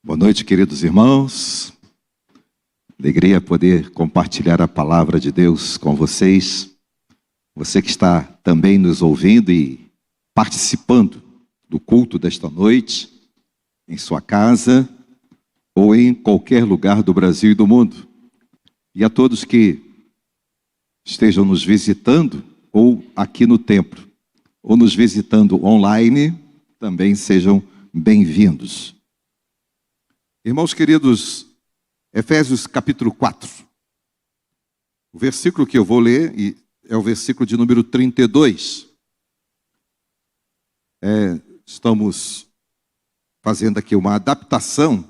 Boa noite, queridos irmãos. Alegria poder compartilhar a palavra de Deus com vocês. Você que está também nos ouvindo e participando do culto desta noite, em sua casa ou em qualquer lugar do Brasil e do mundo. E a todos que estejam nos visitando ou aqui no templo, ou nos visitando online, também sejam bem-vindos. Irmãos queridos, Efésios capítulo 4. O versículo que eu vou ler é o versículo de número 32. Estamos fazendo aqui uma adaptação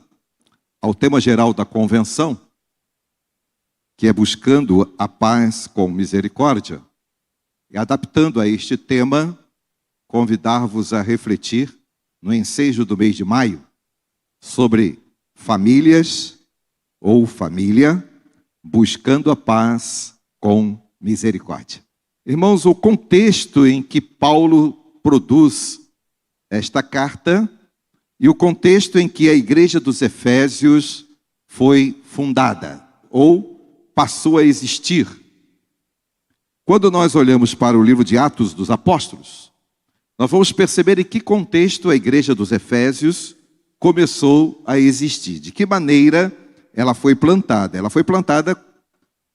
ao tema geral da convenção, que é buscando a paz com misericórdia. E adaptando a este tema, convidar-vos a refletir no ensejo do mês de maio sobre famílias ou família buscando a paz com misericórdia. Irmãos, o contexto em que Paulo produz esta carta e o contexto em que a igreja dos Efésios foi fundada ou passou a existir. Quando nós olhamos para o livro de Atos dos Apóstolos, nós vamos perceber em que contexto a igreja dos Efésios começou a existir. De que maneira ela foi plantada? Ela foi plantada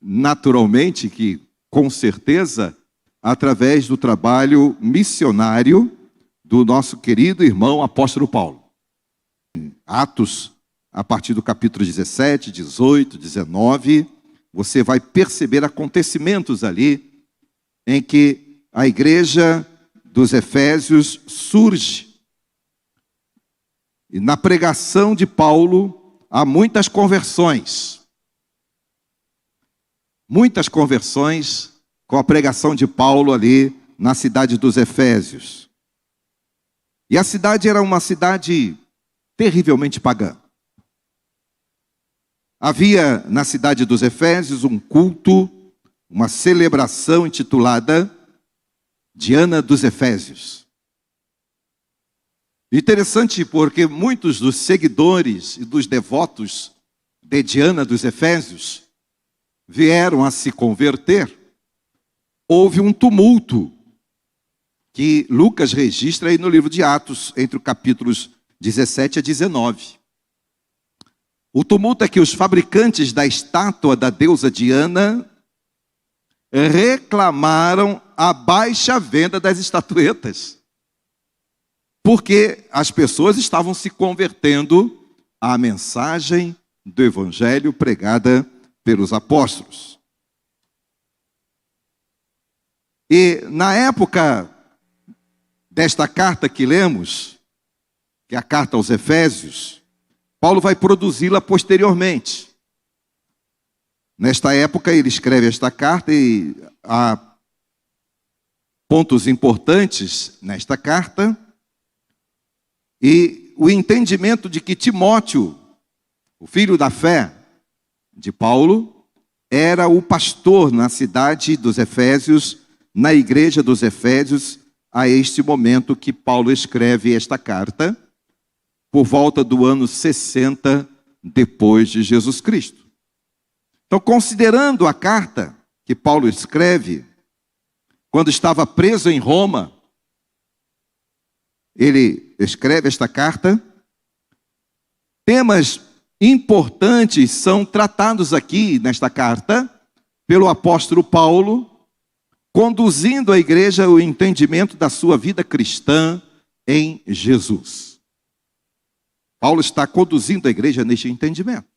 naturalmente, que com certeza, através do trabalho missionário do nosso querido irmão apóstolo Paulo. Atos, a partir do capítulo 17, 18, 19, você vai perceber acontecimentos ali em que a igreja dos Efésios surge. E na pregação de Paulo há muitas conversões. Muitas conversões com a pregação de Paulo ali na cidade dos Efésios. E a cidade era uma cidade terrivelmente pagã. Havia na cidade dos Efésios um culto, uma celebração intitulada Diana dos Efésios. Interessante porque muitos dos seguidores e dos devotos de Diana dos Efésios vieram a se converter. Houve um tumulto que Lucas registra aí no livro de Atos, entre os capítulos 17 a 19. O tumulto é que os fabricantes da estátua da deusa Diana reclamaram a baixa venda das estatuetas, porque as pessoas estavam se convertendo à mensagem do evangelho pregada pelos apóstolos. E na época desta carta que lemos, que é a carta aos Efésios, Paulo vai produzi-la posteriormente. Nesta época ele escreve esta carta e há pontos importantes nesta carta. E o entendimento de que Timóteo, o filho da fé de Paulo, era o pastor na cidade dos Efésios, na igreja dos Efésios, a este momento que Paulo escreve esta carta, por volta do ano 60 depois de Jesus Cristo. Então, considerando a carta que Paulo escreve, quando estava preso em Roma, ele escreve esta carta. Temas importantes são tratados aqui nesta carta pelo apóstolo Paulo, conduzindo a igreja ao entendimento da sua vida cristã em Jesus. Paulo está conduzindo a igreja neste entendimento.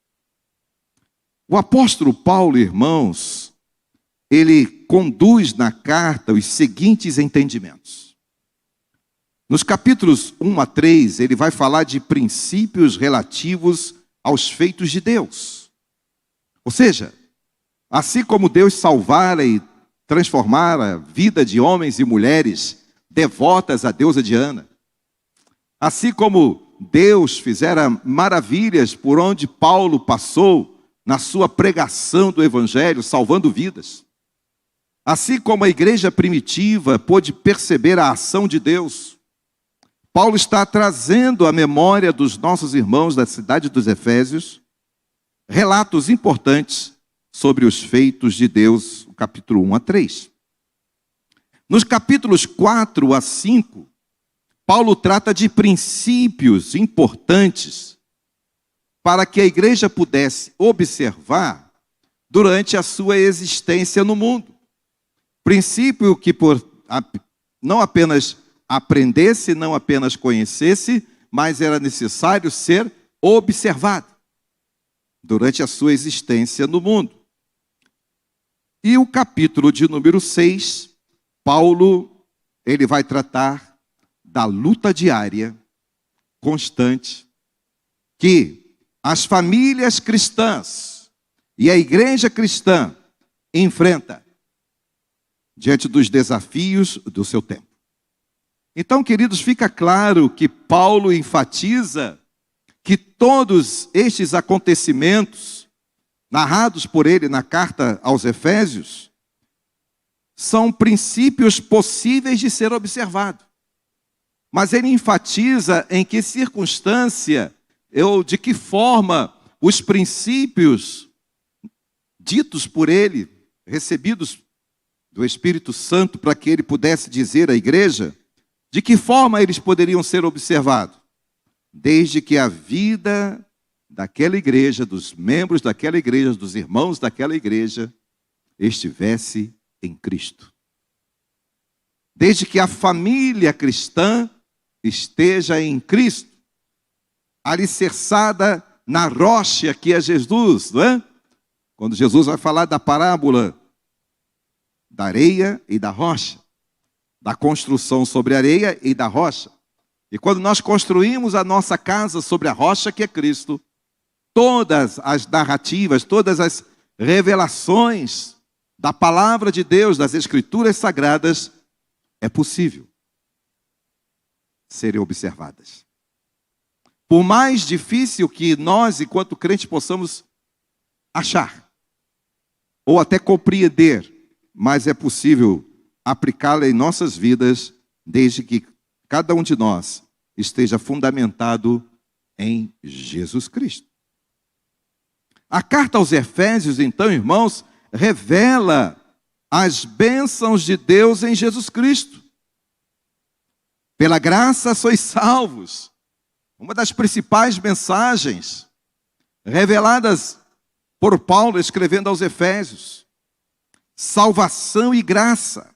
O apóstolo Paulo, irmãos, ele conduz na carta os seguintes entendimentos. Nos capítulos 1 a 3, ele vai falar de princípios relativos aos feitos de Deus. Ou seja, assim como Deus salvara e transformara a vida de homens e mulheres devotas à deusa Diana, assim como Deus fizera maravilhas por onde Paulo passou na sua pregação do evangelho, salvando vidas, assim como a igreja primitiva pôde perceber a ação de Deus, Paulo está trazendo à memória dos nossos irmãos da cidade dos Efésios relatos importantes sobre os feitos de Deus, o capítulo 1 a 3. Nos capítulos 4 a 5, Paulo trata de princípios importantes para que a igreja pudesse observar durante a sua existência no mundo. Princípio que não apenas aprendesse, não apenas conhecesse, mas era necessário ser observado durante a sua existência no mundo. E o capítulo de número 6, Paulo, ele vai tratar da luta diária, constante, que as famílias cristãs e a igreja cristã enfrenta diante dos desafios do seu tempo. Então, queridos, fica claro que Paulo enfatiza que todos estes acontecimentos narrados por ele na carta aos Efésios são princípios possíveis de ser observado. Mas ele enfatiza em que circunstância ou de que forma os princípios ditos por ele, recebidos do Espírito Santo para que ele pudesse dizer à igreja, de que forma eles poderiam ser observados? Desde que a vida daquela igreja, dos membros daquela igreja, dos irmãos daquela igreja, estivesse em Cristo. Desde que a família cristã esteja em Cristo, alicerçada na rocha que é Jesus, não é? Quando Jesus vai falar da parábola da areia e da rocha, da construção sobre a areia e da rocha. E quando nós construímos a nossa casa sobre a rocha que é Cristo, todas as narrativas, todas as revelações da palavra de Deus, das Escrituras Sagradas, é possível serem observadas. Por mais difícil que nós, enquanto crentes, possamos achar, ou até compreender, mas é possível aplicá-la em nossas vidas, desde que cada um de nós esteja fundamentado em Jesus Cristo. A carta aos Efésios, então, irmãos, revela as bênçãos de Deus em Jesus Cristo. Pela graça sois salvos. Uma das principais mensagens reveladas por Paulo escrevendo aos Efésios. Salvação e graça.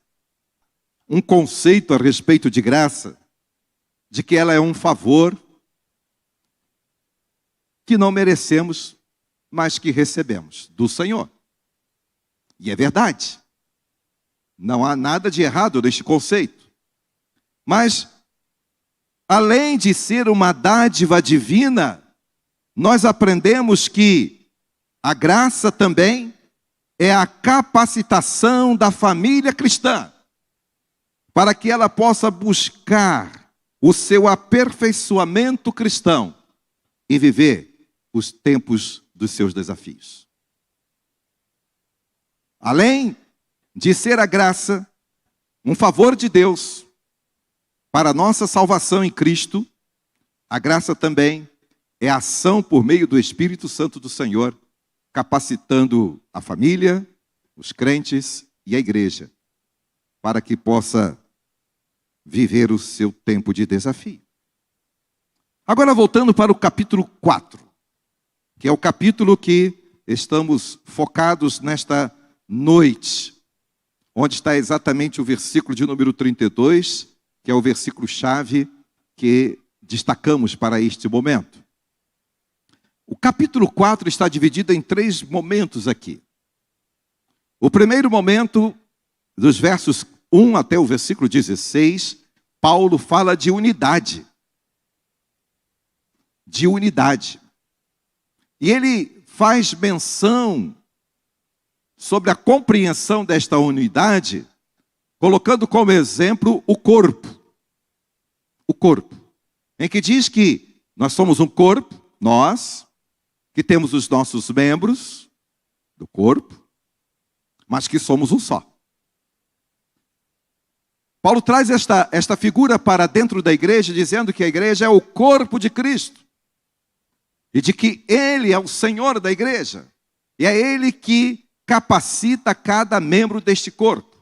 Um conceito a respeito de graça, de que ela é um favor que não merecemos, mas que recebemos do Senhor. E é verdade. Não há nada de errado neste conceito. Mas, além de ser uma dádiva divina, nós aprendemos que a graça também é a capacitação da família cristã para que ela possa buscar o seu aperfeiçoamento cristão e viver os tempos dos seus desafios. Além de ser a graça, um favor de Deus para a nossa salvação em Cristo, a graça também é a ação por meio do Espírito Santo do Senhor, capacitando a família, os crentes e a igreja, para que possa viver o seu tempo de desafio. Agora voltando para o capítulo 4, que é o capítulo que estamos focados nesta noite, onde está exatamente o versículo de número 32, que é o versículo-chave que destacamos para este momento. O capítulo 4 está dividido em 3 momentos aqui. O primeiro momento, dos versos 1 até o versículo 16, Paulo fala de unidade. De unidade. E ele faz menção sobre a compreensão desta unidade, colocando como exemplo o corpo. O corpo. Em que diz que nós somos um corpo, nós, que temos os nossos membros do corpo, mas que somos um só. Paulo traz esta figura para dentro da igreja, dizendo que a igreja é o corpo de Cristo. E de que Ele é o Senhor da igreja. E é Ele que capacita cada membro deste corpo.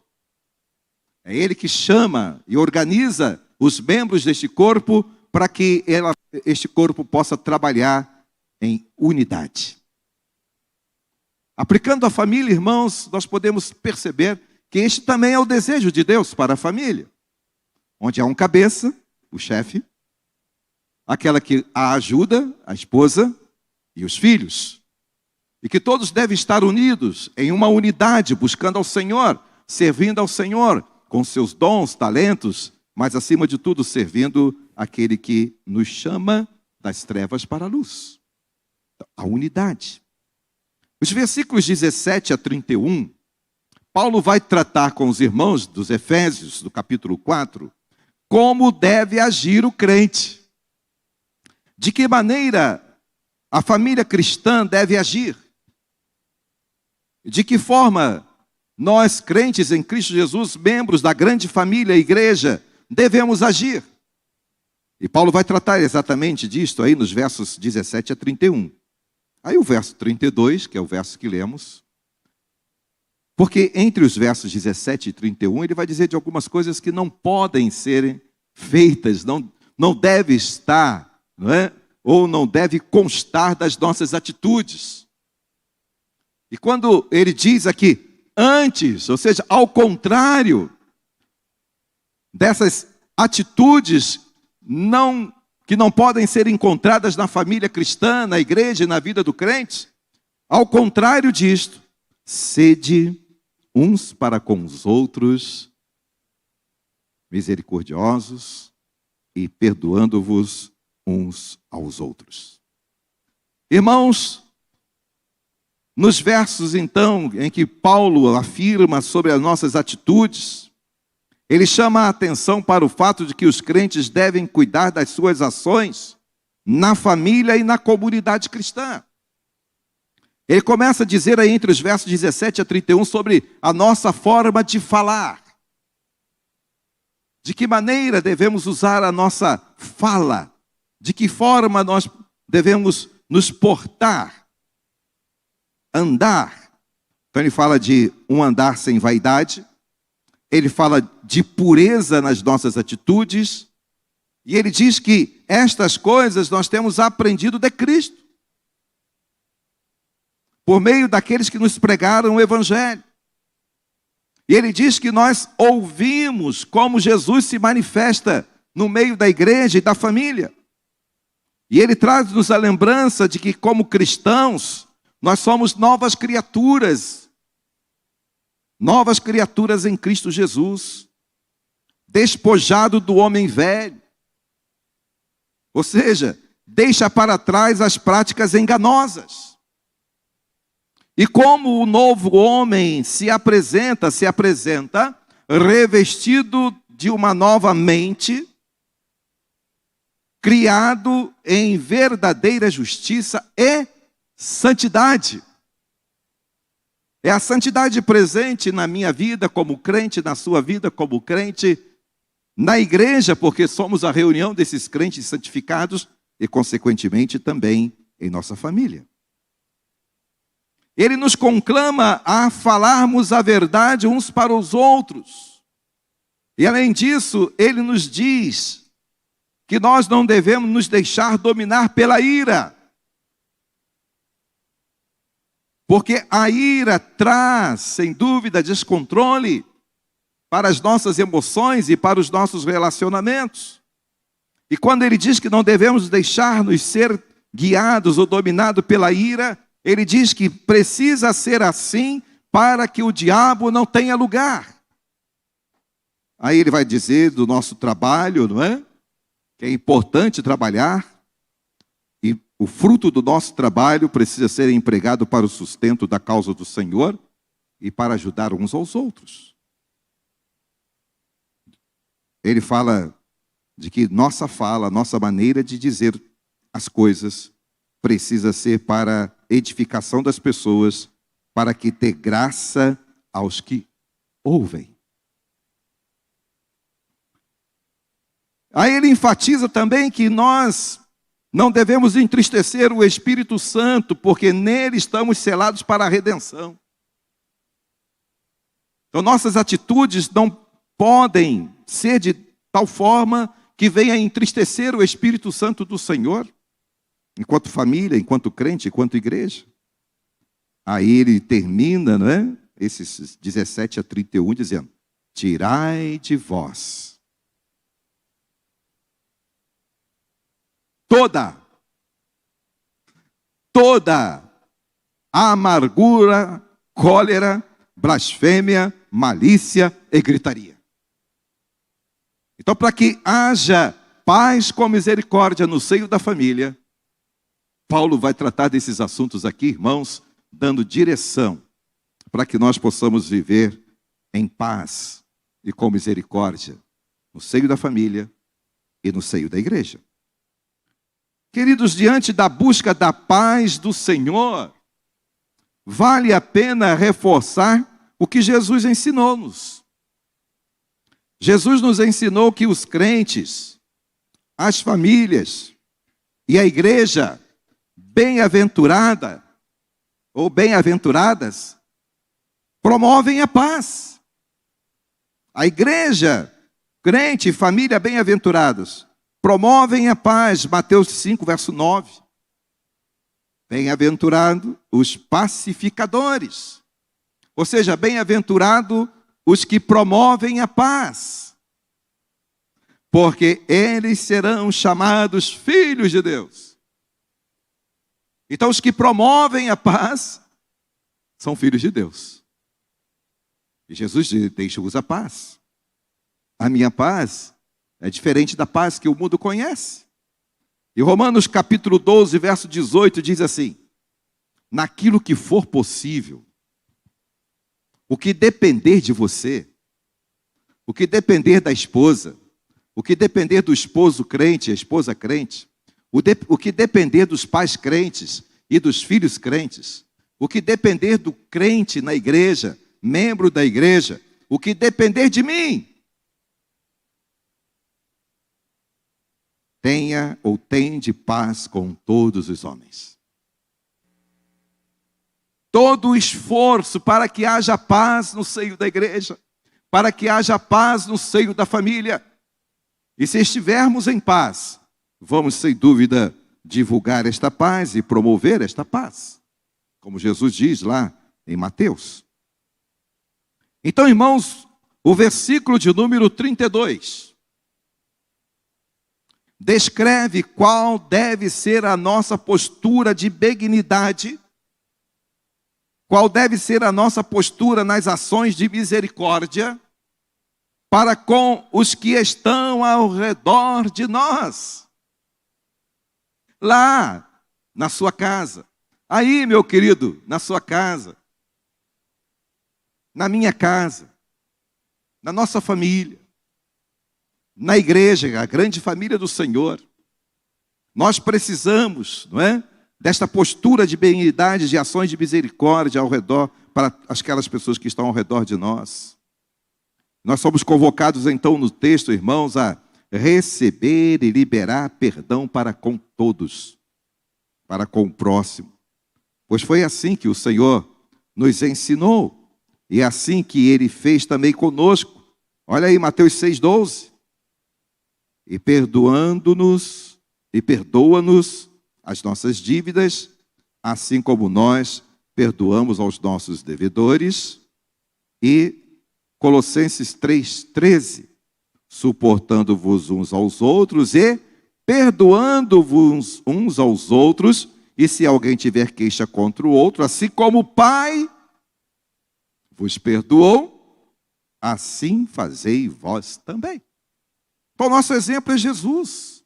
É Ele que chama e organiza os membros deste corpo para que este corpo possa trabalhar em unidade. Aplicando a família, irmãos, nós podemos perceber que este também é o desejo de Deus para a família. Onde há um cabeça, o chefe, aquela que a ajuda, a esposa e os filhos. E que todos devem estar unidos em uma unidade, buscando ao Senhor, servindo ao Senhor, com seus dons, talentos, mas acima de tudo servindo aquele que nos chama das trevas para a luz. A unidade. Os versículos 17 a 31, Paulo vai tratar com os irmãos dos Efésios, do capítulo 4, como deve agir o crente. De que maneira a família cristã deve agir? De que forma nós, crentes em Cristo Jesus, membros da grande família, igreja, devemos agir? E Paulo vai tratar exatamente disto aí nos versos 17 a 31. Aí o verso 32, que é o verso que lemos, porque entre os versos 17 e 31, ele vai dizer de algumas coisas que não podem ser feitas, não deve estar, não é? Ou não deve constar das nossas atitudes. E quando ele diz aqui, antes, ou seja, ao contrário dessas atitudes que não podem ser encontradas na família cristã, na igreja e na vida do crente, ao contrário disto, sede uns para com os outros, misericordiosos e perdoando-vos uns aos outros. Irmãos, nos versos então em que Paulo afirma sobre as nossas atitudes, ele chama a atenção para o fato de que os crentes devem cuidar das suas ações na família e na comunidade cristã. Ele começa a dizer aí entre os versos 17 a 31 sobre a nossa forma de falar. De que maneira devemos usar a nossa fala? De que forma nós devemos nos portar? Andar. Então ele fala de um andar sem vaidade. Ele fala de pureza nas nossas atitudes. E ele diz que estas coisas nós temos aprendido de Cristo, por meio daqueles que nos pregaram o Evangelho. E ele diz que nós ouvimos como Jesus se manifesta no meio da igreja e da família. E ele traz-nos a lembrança de que, como cristãos, nós somos novas criaturas em Cristo Jesus, despojado do homem velho. Ou seja, deixa para trás as práticas enganosas. E como o novo homem se apresenta revestido de uma nova mente, criado em verdadeira justiça e santidade. É a santidade presente na minha vida como crente, na sua vida como crente, na igreja, porque somos a reunião desses crentes santificados e, consequentemente, também em nossa família. Ele nos conclama a falarmos a verdade uns para os outros. E, além disso, ele nos diz que nós não devemos nos deixar dominar pela ira. Porque a ira traz, sem dúvida, descontrole para as nossas emoções e para os nossos relacionamentos. E quando ele diz que não devemos deixar-nos ser guiados ou dominados pela ira, ele diz que precisa ser assim para que o diabo não tenha lugar. Aí ele vai dizer do nosso trabalho, não é? Que é importante trabalhar. E o fruto do nosso trabalho precisa ser empregado para o sustento da causa do Senhor e para ajudar uns aos outros. Ele fala de que nossa fala, nossa maneira de dizer as coisas precisa ser para edificação das pessoas, para que dê graça aos que ouvem. Aí ele enfatiza também que nós não devemos entristecer o Espírito Santo, porque nele estamos selados para a redenção. Então nossas atitudes não podem ser de tal forma que venha entristecer o Espírito Santo do Senhor, enquanto família, enquanto crente, enquanto igreja. Aí ele termina, não é? Esses 17 a 31, dizendo: tirai de vós toda amargura, cólera, blasfêmia, malícia e gritaria. Então, para que haja paz com misericórdia no seio da família, Paulo vai tratar desses assuntos aqui, irmãos, dando direção para que nós possamos viver em paz e com misericórdia no seio da família e no seio da igreja. Queridos, diante da busca da paz do Senhor, vale a pena reforçar o que Jesus ensinou-nos. Jesus nos ensinou que os crentes, as famílias e a igreja bem-aventurada ou bem-aventuradas promovem a paz. A igreja, crente e família bem-aventurados promovem a paz. Mateus 5, verso 9. Bem-aventurado os pacificadores. Ou seja, bem-aventurado os que promovem a paz, porque eles serão chamados filhos de Deus. Então, os que promovem a paz são filhos de Deus. E Jesus diz: deixa-vos a paz. A minha paz é diferente da paz que o mundo conhece. E Romanos capítulo 12, verso 18 diz assim: naquilo que for possível, o que depender de você, o que depender da esposa, o que depender do esposo crente, a esposa crente, o que depender dos pais crentes e dos filhos crentes, o que depender do crente na igreja, membro da igreja, o que depender de mim, tenha ou tende paz com todos os homens. Todo o esforço para que haja paz no seio da igreja, para que haja paz no seio da família. E se estivermos em paz, vamos sem dúvida divulgar esta paz e promover esta paz, como Jesus diz lá em Mateus. Então, irmãos, o versículo de número 32 descreve qual deve ser a nossa postura de benignidade, qual deve ser a nossa postura nas ações de misericórdia para com os que estão ao redor de nós. Lá, na sua casa. Aí, meu querido, na sua casa. Na minha casa. Na nossa família. Na igreja, a grande família do Senhor. Nós precisamos, não é? Desta postura de benignidade, de ações de misericórdia ao redor, para aquelas pessoas que estão ao redor de nós. Nós somos convocados então no texto, irmãos, a receber e liberar perdão para com todos, para com o próximo. Pois foi assim que o Senhor nos ensinou, e é assim que Ele fez também conosco. Olha aí, Mateus 6,12. E perdoa-nos as nossas dívidas, assim como nós perdoamos aos nossos devedores. E Colossenses 3,13, suportando-vos uns aos outros e perdoando-vos uns aos outros, e se alguém tiver queixa contra o outro, assim como o Pai vos perdoou, assim fazei vós também. Então, nosso exemplo é Jesus.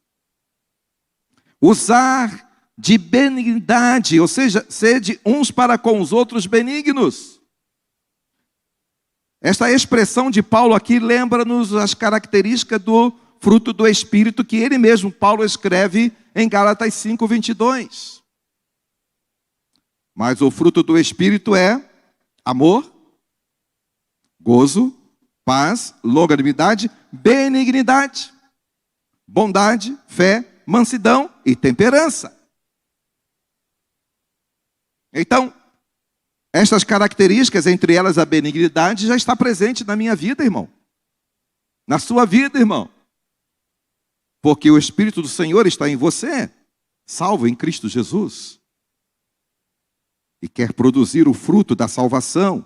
Usar de benignidade, ou seja, sede uns para com os outros benignos. Esta expressão de Paulo aqui lembra-nos as características do fruto do Espírito que ele mesmo, Paulo, escreve em Gálatas 5:22. Mas o fruto do Espírito é amor, gozo, paz, longanimidade, benignidade, bondade, fé, mansidão e temperança. Então, estas características, entre elas a benignidade, já está presente na minha vida, irmão. Na sua vida, irmão. Porque o Espírito do Senhor está em você, salvo em Cristo Jesus. E quer produzir o fruto da salvação.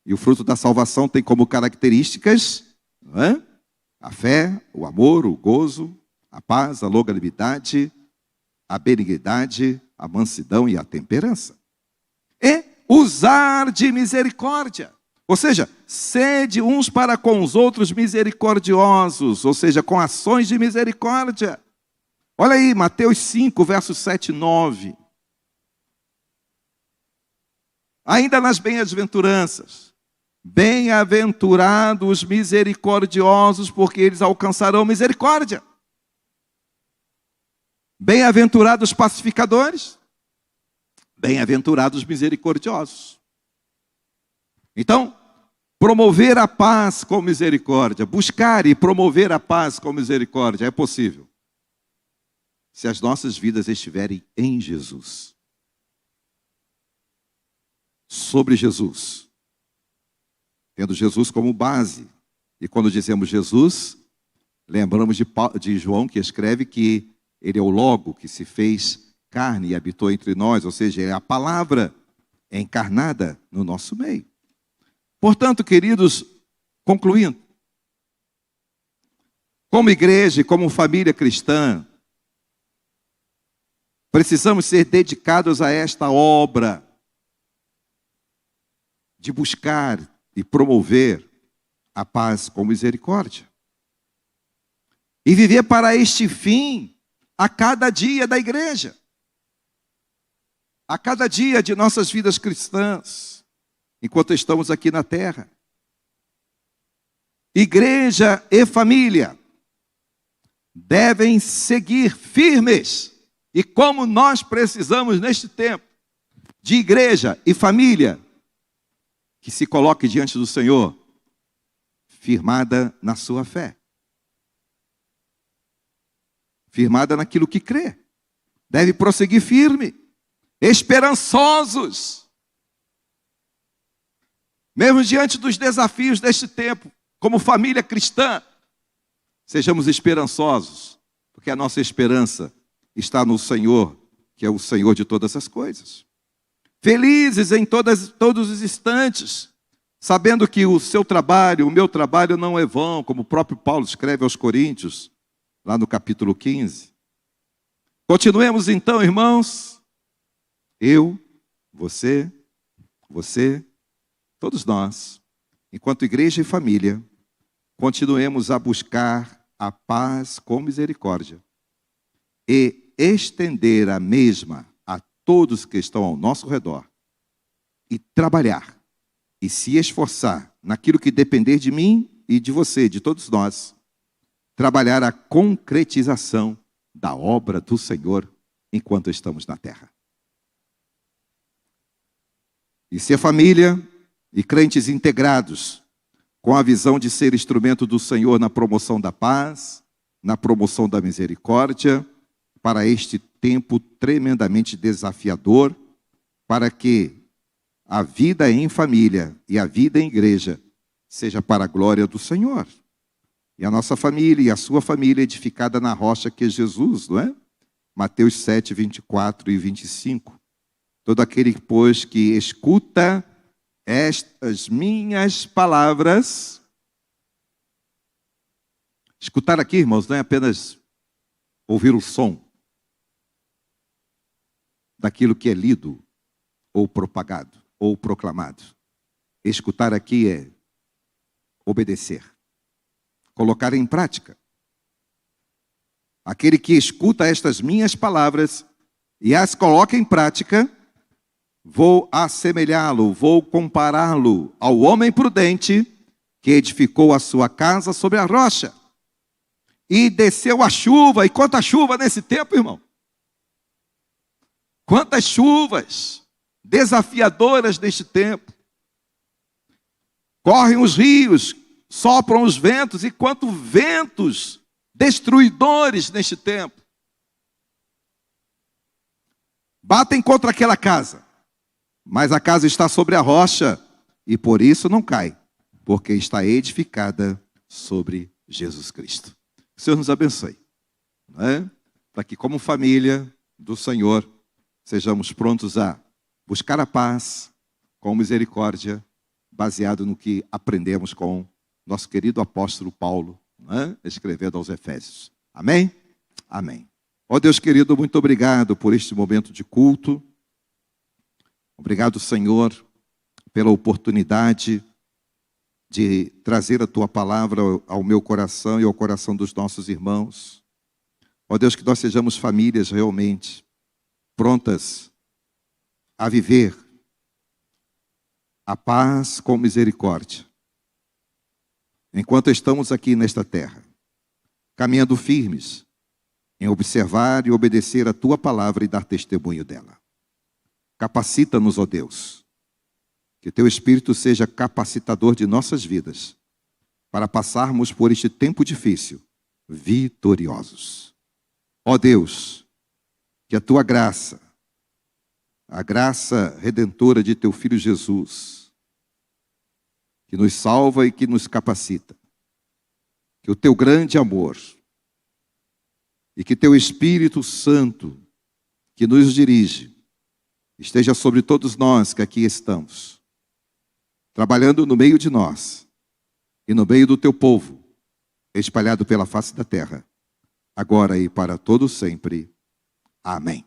E o fruto da salvação tem como características, não é? A fé, o amor, o gozo, a paz, a longanimidade, a benignidade, a mansidão e a temperança. E usar de misericórdia. Ou seja, sede uns para com os outros misericordiosos, ou seja, com ações de misericórdia. Olha aí, Mateus 5, versos 7 e 9. Ainda nas bem-aventuranças. Bem-aventurados os misericordiosos, porque eles alcançarão misericórdia. Bem-aventurados os pacificadores. Bem-aventurados os misericordiosos. Então, promover a paz com misericórdia, buscar e promover a paz com misericórdia é possível. Se as nossas vidas estiverem em Jesus. Sobre Jesus. Tendo Jesus como base. E quando dizemos Jesus, lembramos de João, que escreve que ele é o Logo que se fez carne e habitou entre nós, ou seja, é a palavra encarnada no nosso meio. Portanto, queridos, concluindo, como igreja e como família cristã, precisamos ser dedicados a esta obra de buscar e promover a paz com misericórdia. E viver para este fim a cada dia da igreja. A cada dia de nossas vidas cristãs, enquanto estamos aqui na terra. Igreja e família devem seguir firmes. E como nós precisamos neste tempo de igreja e família que se coloque diante do Senhor, firmada na sua fé. Firmada naquilo que crê. Deve prosseguir firme, esperançosos. Mesmo diante dos desafios deste tempo, como família cristã, sejamos esperançosos, porque a nossa esperança está no Senhor, que é o Senhor de todas as coisas. Felizes em todos os instantes, sabendo que o seu trabalho, o meu trabalho não é vão, como o próprio Paulo escreve aos Coríntios, lá no capítulo 15. Continuemos então, irmãos, eu, você, todos nós, enquanto igreja e família, continuemos a buscar a paz com misericórdia e estender a mesma a todos que estão ao nosso redor e trabalhar e se esforçar naquilo que depender de mim e de você, de todos nós, trabalhar a concretização da obra do Senhor enquanto estamos na terra. E ser família e crentes integrados com a visão de ser instrumento do Senhor na promoção da paz, na promoção da misericórdia, para este tempo tremendamente desafiador, para que a vida em família e a vida em igreja seja para a glória do Senhor. E a nossa família e a sua família edificada na rocha que é Jesus, não é? Mateus 7, 24 e 25. Todo aquele, pois, que escuta estas minhas palavras. Escutar aqui, irmãos, não é apenas ouvir o som daquilo que é lido, ou propagado, ou proclamado. Escutar aqui é obedecer, colocar em prática. Aquele que escuta estas minhas palavras e as coloca em prática, vou assemelhá-lo, vou compará-lo ao homem prudente que edificou a sua casa sobre a rocha. E desceu a chuva. E quanta chuva nesse tempo, irmão? Quantas chuvas desafiadoras neste tempo. Correm os rios, sopram os ventos, e quantos ventos destruidores neste tempo. Batem contra aquela casa, mas a casa está sobre a rocha e por isso não cai, porque está edificada sobre Jesus Cristo. Que o Senhor nos abençoe, não é? Para que, como família do Senhor, sejamos prontos a buscar a paz com misericórdia, baseado no que aprendemos com nosso querido apóstolo Paulo, não é? Escrevendo aos Efésios. Amém? Amém. Ó Deus querido, muito obrigado por este momento de culto. Obrigado, Senhor, pela oportunidade de trazer a Tua palavra ao meu coração e ao coração dos nossos irmãos. Ó Deus, que nós sejamos famílias realmente prontas a viver a paz com misericórdia, enquanto estamos aqui nesta terra, caminhando firmes em observar e obedecer a Tua palavra e dar testemunho dela. Capacita-nos, ó Deus, que Teu Espírito seja capacitador de nossas vidas, para passarmos por este tempo difícil, vitoriosos. Ó Deus, que a Tua graça, a graça redentora de Teu Filho Jesus, que nos salva e que nos capacita, que o Teu grande amor, e que Teu Espírito Santo, que nos dirige, esteja sobre todos nós que aqui estamos, trabalhando no meio de nós e no meio do Teu povo, espalhado pela face da terra, agora e para todo sempre. Amém.